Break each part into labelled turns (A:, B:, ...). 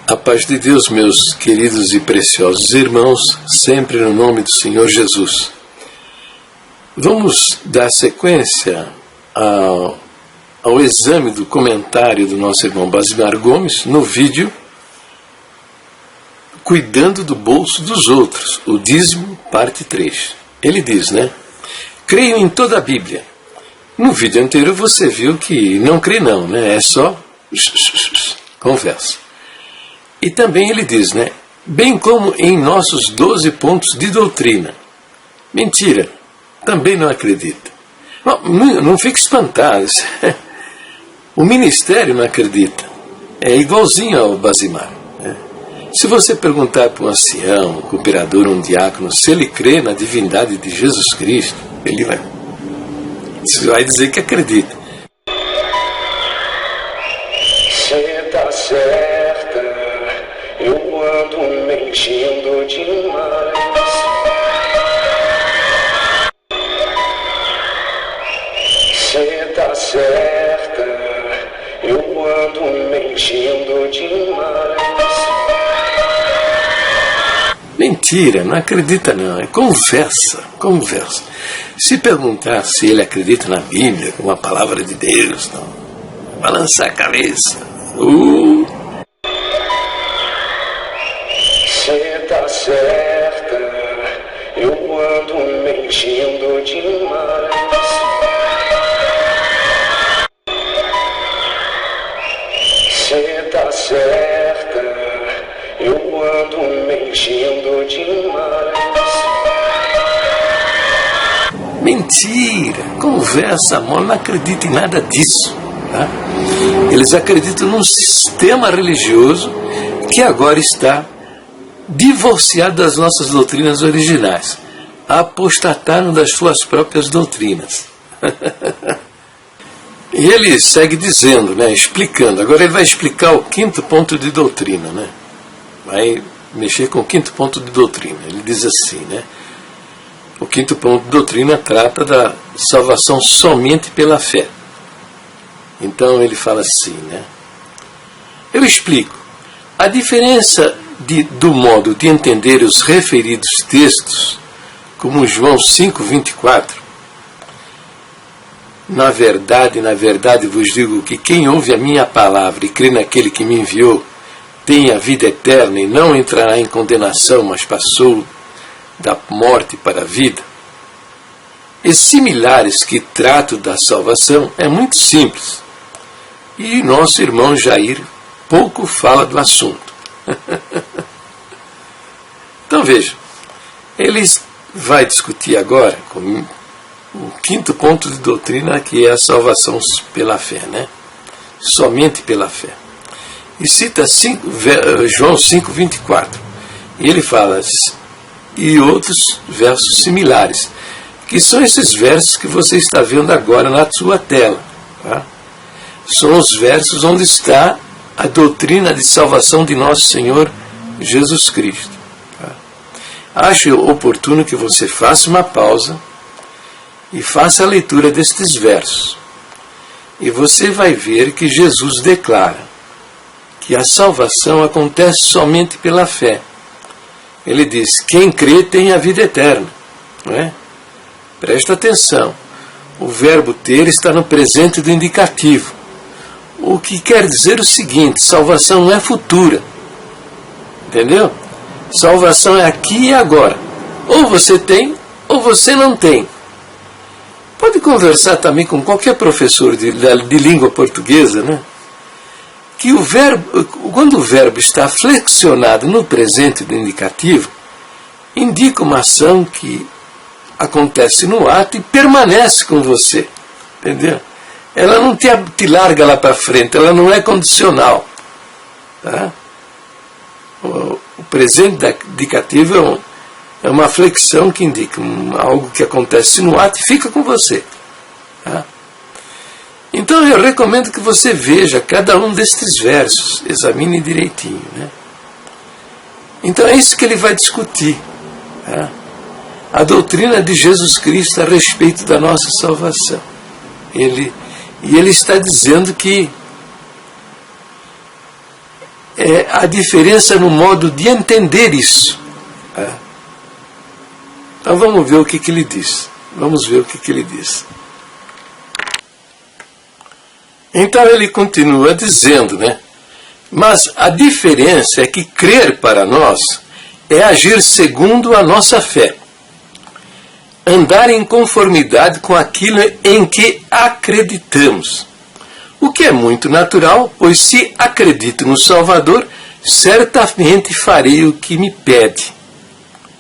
A: A paz de Deus, meus queridos e preciosos irmãos, sempre no nome do Senhor Jesus. Vamos dar sequência ao exame do comentário do nosso irmão Basimar Gomes no vídeo Cuidando do Bolso dos Outros, o dízimo, parte 3. Ele diz, creio em toda a Bíblia. No vídeo anterior você viu que não crê não, é só conversa. E também ele diz, bem como em nossos 12 pontos de doutrina. Mentira, também não acredita. Não fique espantado, o ministério não acredita. É igualzinho ao Basimar. Se você perguntar para um ancião, um cooperador, um diácono, se ele crê na divindade de Jesus Cristo, ele vai dizer que acredita.
B: Cê tá certa, eu ando mentindo demais. Cê tá certa, eu ando mentindo demais.
A: Mentira, não acredita não, é conversa. Se perguntar se ele acredita na Bíblia, como a palavra de Deus, não, balançar a cabeça.
B: Cê tá certa, eu ando mentindo demais. Cê tá certa, eu ando mentindo demais.
A: Mentira, conversa mole, não acredita em nada disso. Tá? Eles acreditam num sistema religioso que agora está divorciado das nossas doutrinas originais. Apostataram das suas próprias doutrinas. E ele segue dizendo, explicando. Agora ele vai explicar o 5º ponto de doutrina. Vai mexer com o 5º ponto de doutrina. Ele diz assim, o 5º ponto de doutrina trata da salvação somente pela fé. Então ele fala assim, eu explico. A diferença do modo de entender os referidos textos, como João 5:24, na verdade vos digo que quem ouve a minha palavra e crê naquele que me enviou, tem a vida eterna e não entrará em condenação, mas passou da morte para a vida. E similares que tratam da salvação é muito simples. E nosso irmão Jair pouco fala do assunto. Então veja, ele vai discutir agora com o 5º ponto de doutrina, que é a salvação pela fé, somente pela fé. E cita João 5:24. E ele fala, e outros versos similares, que são esses versos que você está vendo agora na sua tela. Tá? São os versos onde está a doutrina de salvação de nosso Senhor Jesus Cristo. Tá? Acho oportuno que você faça uma pausa e faça a leitura destes versos. E você vai ver que Jesus declara que a salvação acontece somente pela fé. Ele diz, quem crê tem a vida eterna. Presta atenção, o verbo ter está no presente do indicativo, o que quer dizer o seguinte, salvação não é futura, entendeu? Salvação é aqui e agora, ou você tem, ou você não tem. Pode conversar também com qualquer professor de língua portuguesa, que o verbo, quando o verbo está flexionado no presente do indicativo, indica uma ação que acontece no ato e permanece com você, entendeu? Ela não te larga lá para frente, ela não é condicional. Tá? O presente indicativo é uma flexão que indica algo que acontece no ato e fica com você. Tá? Então eu recomendo que você veja cada um destes versos, examine direitinho. Então é isso que ele vai discutir. Tá? A doutrina de Jesus Cristo a respeito da nossa salvação. E ele está dizendo que a diferença no modo de entender isso. Então vamos ver o que ele diz. Vamos ver o que ele diz. Então ele continua dizendo, né? Mas a diferença é que crer para nós é agir segundo a nossa fé. Andar em conformidade com aquilo em que acreditamos. O que é muito natural, pois se acredito no Salvador, certamente farei o que me pede.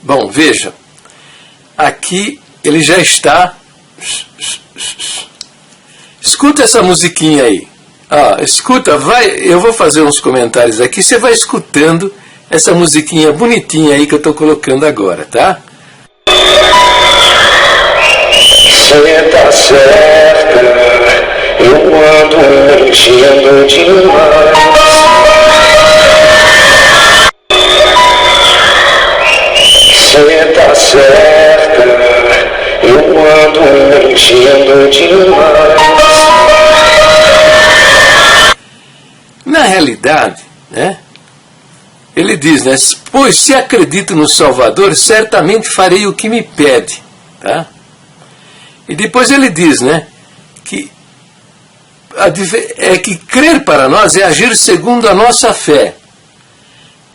A: Bom, veja, aqui ele já está... Escuta essa musiquinha aí. Escuta, eu vou fazer uns comentários aqui, você vai escutando essa musiquinha bonitinha aí que eu estou colocando agora, tá?
B: Cê tá certa, eu ando mentindo demais. Cê tá certa, eu ando mentindo demais.
A: Na realidade, né? Ele diz, né? Pois se acredito no Salvador, certamente farei o que me pede, tá? E depois ele diz, né, que crer para nós é agir segundo a nossa fé,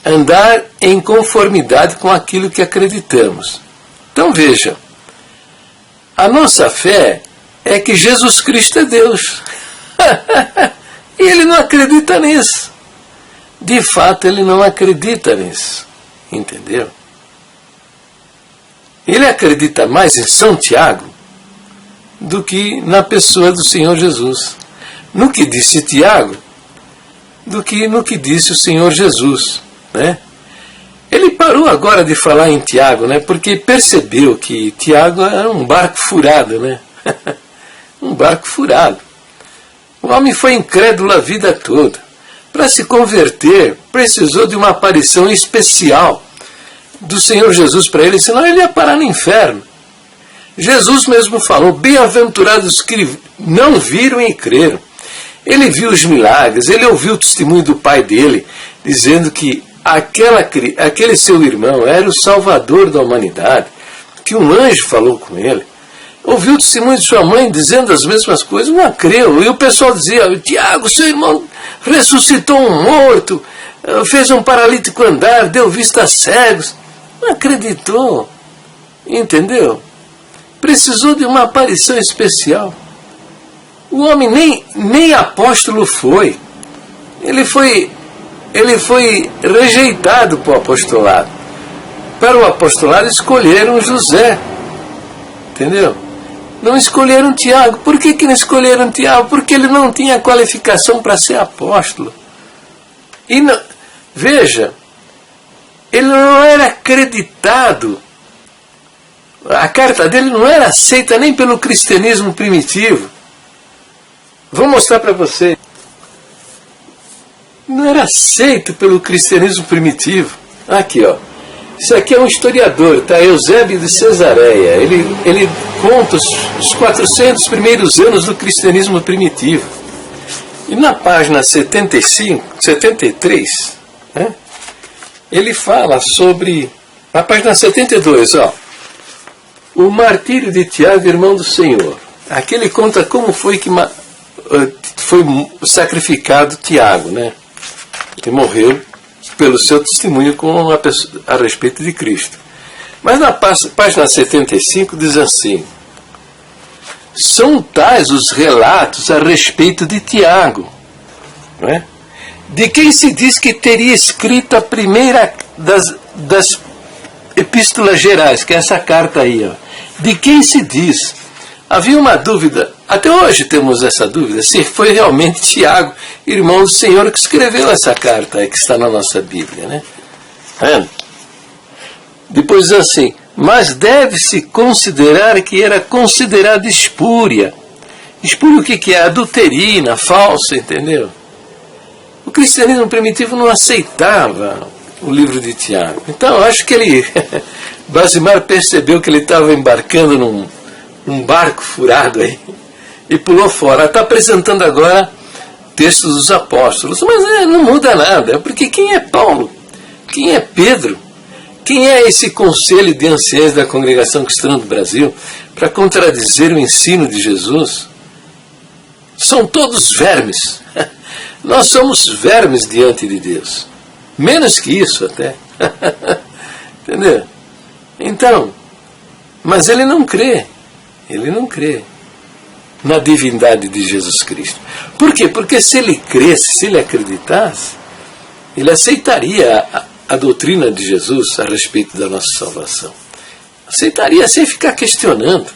A: andar em conformidade com aquilo que acreditamos. Então veja, a nossa fé é que Jesus Cristo é Deus. E ele não acredita nisso. De fato, ele não acredita nisso. Entendeu? Ele acredita mais em São Tiago do que na pessoa do Senhor Jesus. No que disse Tiago, do que no que disse o Senhor Jesus, né? Ele parou agora de falar em Tiago, né? Porque percebeu que Tiago era um barco furado, né? Um barco furado. O homem foi incrédulo a vida toda. Para se converter, precisou de uma aparição especial do Senhor Jesus para ele, senão ele ia parar no inferno. Jesus mesmo falou, bem-aventurados que não viram e creram. Ele viu os milagres, ele ouviu o testemunho do pai dele, dizendo que aquele seu irmão era o salvador da humanidade, que um anjo falou com ele. Ouviu o testemunho de sua mãe dizendo as mesmas coisas, não creu. E o pessoal dizia, Tiago, seu irmão ressuscitou um morto, fez um paralítico andar, deu vista a cegos. Não acreditou, entendeu? Precisou de uma aparição especial. O homem nem apóstolo foi. Ele foi rejeitado para o apostolado. Para o apostolado escolheram José. Entendeu? Não escolheram Tiago. Por que não escolheram Tiago? Porque ele não tinha qualificação para ser apóstolo. E não, veja, ele não era acreditado. A carta dele não era aceita nem pelo cristianismo primitivo. Vou mostrar para você. Não era aceito pelo cristianismo primitivo. Aqui, ó. Isso aqui é um historiador, tá? Eusébio de Cesareia. Ele conta os 400 primeiros anos do cristianismo primitivo. E na página 73, né? Ele fala sobre... Na página 72, ó. O martírio de Tiago, irmão do Senhor. Aqui ele conta como foi que foi sacrificado Tiago, né? Ele morreu pelo seu testemunho a respeito de Cristo. Mas na página 75 diz assim: são tais os relatos a respeito de Tiago, né? De quem se diz que teria escrito a primeira das epístolas gerais, que é essa carta aí, ó. De quem se diz? Havia uma dúvida, até hoje temos essa dúvida, se foi realmente Tiago, irmão do Senhor, que escreveu essa carta aí, que está na nossa Bíblia, né? Depois diz assim, mas deve-se considerar que era considerada espúria. Espúria o que é? Adulterina, falsa, entendeu? O cristianismo primitivo não aceitava o livro de Tiago. Então, eu acho que ele, Basimar percebeu que ele estava embarcando num barco furado aí e pulou fora. Está apresentando agora textos dos apóstolos. Mas não muda nada, porque quem é Paulo? Quem é Pedro? Quem é esse conselho de anciãos da Congregação Cristã do Brasil para contradizer o ensino de Jesus? São todos vermes. Nós somos vermes diante de Deus. Menos que isso até. Entendeu? Então, mas ele não crê na divindade de Jesus Cristo. Por quê? Porque se ele cresce, se ele acreditasse, ele aceitaria a doutrina de Jesus a respeito da nossa salvação. Aceitaria sem ficar questionando.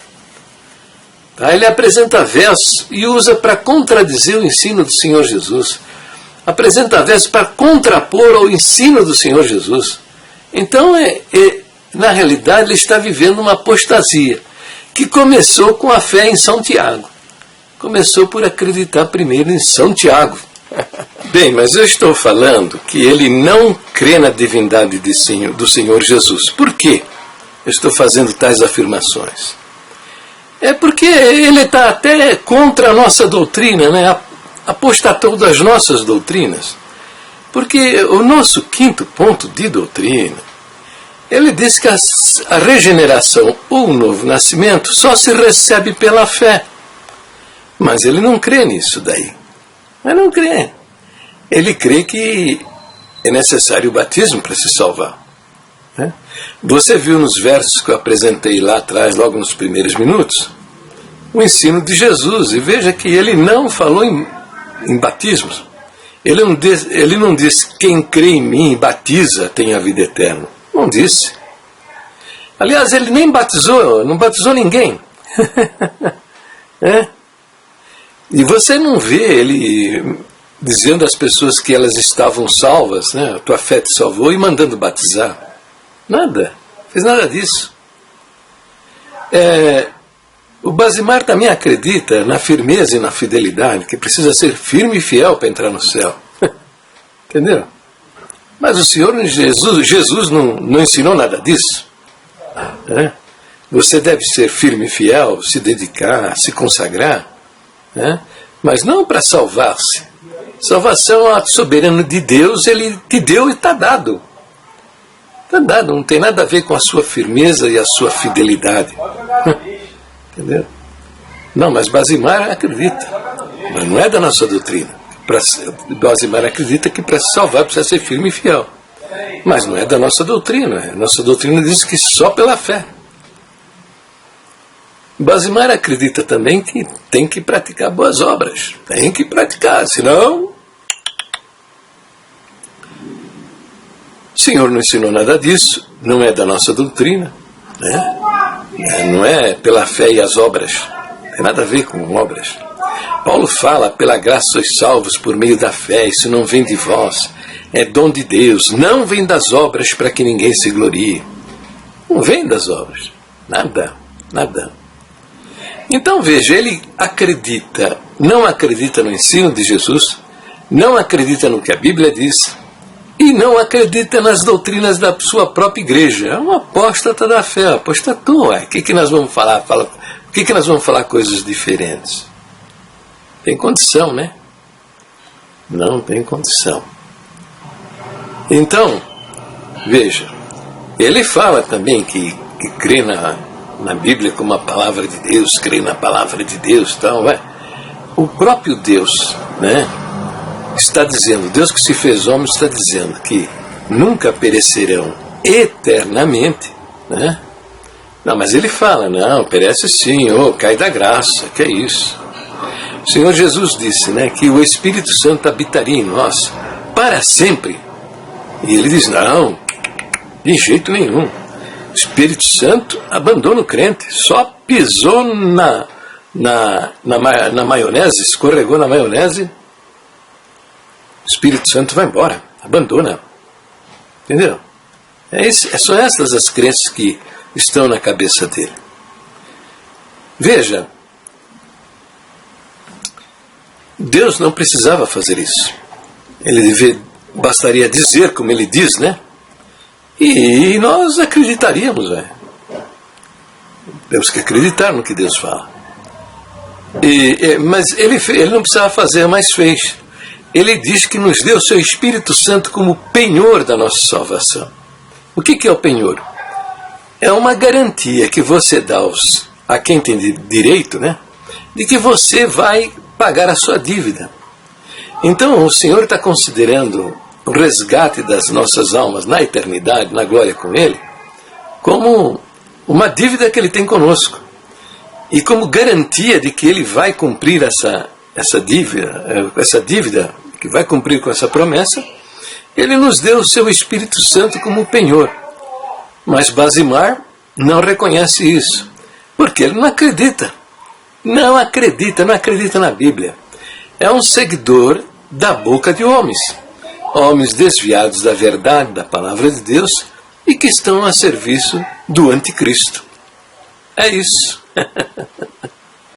A: Tá? Ele apresenta versos e usa para contradizer o ensino do Senhor Jesus. Apresenta versos para contrapor ao ensino do Senhor Jesus. Então, na realidade, ele está vivendo uma apostasia que começou com a fé em São Tiago. Começou por acreditar primeiro em São Tiago. Bem, mas eu estou falando que ele não crê na divindade do Senhor Jesus. Por quê eu estou fazendo tais afirmações? É porque ele está até contra a nossa doutrina, né? Apostatou das nossas doutrinas. Porque o nosso quinto ponto de doutrina, ele diz que a regeneração ou o novo nascimento só se recebe pela fé. Mas ele não crê nisso daí. Mas não crê. Ele crê que é necessário o batismo para se salvar. Né? Você viu nos versos que eu apresentei lá atrás, logo nos primeiros minutos, o ensino de Jesus. E veja que ele não falou em batismos. Ele não diz quem crê em mim e batiza tem a vida eterna. Não disse. Aliás, ele nem batizou, não batizou ninguém. E você não vê ele dizendo às pessoas que elas estavam salvas, né? A tua fé te salvou, e mandando batizar. Nada. Fez nada disso. O Basimar também acredita na firmeza e na fidelidade, que precisa ser firme e fiel para entrar no céu. Entendeu? Mas o Senhor Jesus não ensinou nada disso. Você deve ser firme e fiel, se dedicar, se consagrar, mas não para salvar-se. Salvação é um ato soberano de Deus, ele te deu e está dado. Está dado, não tem nada a ver com a sua firmeza e a sua fidelidade. Entendeu? Não, mas Basimar acredita. Mas não é da nossa doutrina. Basimar acredita que para se salvar precisa ser firme e fiel. Mas não é da nossa doutrina. A nossa doutrina diz que só pela fé. Basimar acredita também que tem que praticar boas obras. Tem que praticar, senão... O Senhor não ensinou nada disso, não é da nossa doutrina, né? Não é pela fé e as obras, não tem nada a ver com obras. Paulo fala, pela graça sois salvos por meio da fé, isso não vem de vós, é dom de Deus, não vem das obras para que ninguém se glorie. Não vem das obras, nada. Então veja, ele acredita, não acredita no ensino de Jesus, não acredita no que a Bíblia diz, e não acredita nas doutrinas da sua própria igreja. É um apóstata da fé, apostatou. O que nós vamos falar? Por que nós vamos falar coisas diferentes? Tem condição, né? Não tem condição. Então, veja, ele fala também que crê na Bíblia como a palavra de Deus, crê na palavra de Deus, tal, o próprio Deus, né? Está dizendo, Deus que se fez homem está dizendo que nunca perecerão eternamente, né? Não, mas ele fala, não, perece sim, cai da graça, que é isso. O Senhor Jesus disse, né, que o Espírito Santo habitaria em nós para sempre. E ele diz, não, de jeito nenhum. O Espírito Santo abandona o crente, só pisou na maionese, escorregou na maionese, o Espírito Santo vai embora, abandona. Entendeu? São essas as crenças que estão na cabeça dele. Veja, Deus não precisava fazer isso. Bastaria dizer como ele diz, né? E nós acreditaríamos, né? Temos que acreditar no que Deus fala. Mas ele não precisava fazer, mas fez. ele diz que nos deu o seu Espírito Santo como penhor da nossa salvação. O que é o penhor? É uma garantia que você dá a quem tem direito, né, de que você vai pagar a sua dívida. Então o Senhor está considerando o resgate das nossas almas na eternidade, na glória com Ele, como uma dívida que Ele tem conosco. E como garantia de que Ele vai cumprir essa dívida, que vai cumprir com essa promessa, Ele nos deu o seu Espírito Santo como penhor. Mas Basimar não reconhece isso, porque ele não acredita. Não acredita na Bíblia. É um seguidor da boca de homens. Homens desviados da verdade, da palavra de Deus, e que estão a serviço do anticristo. É isso.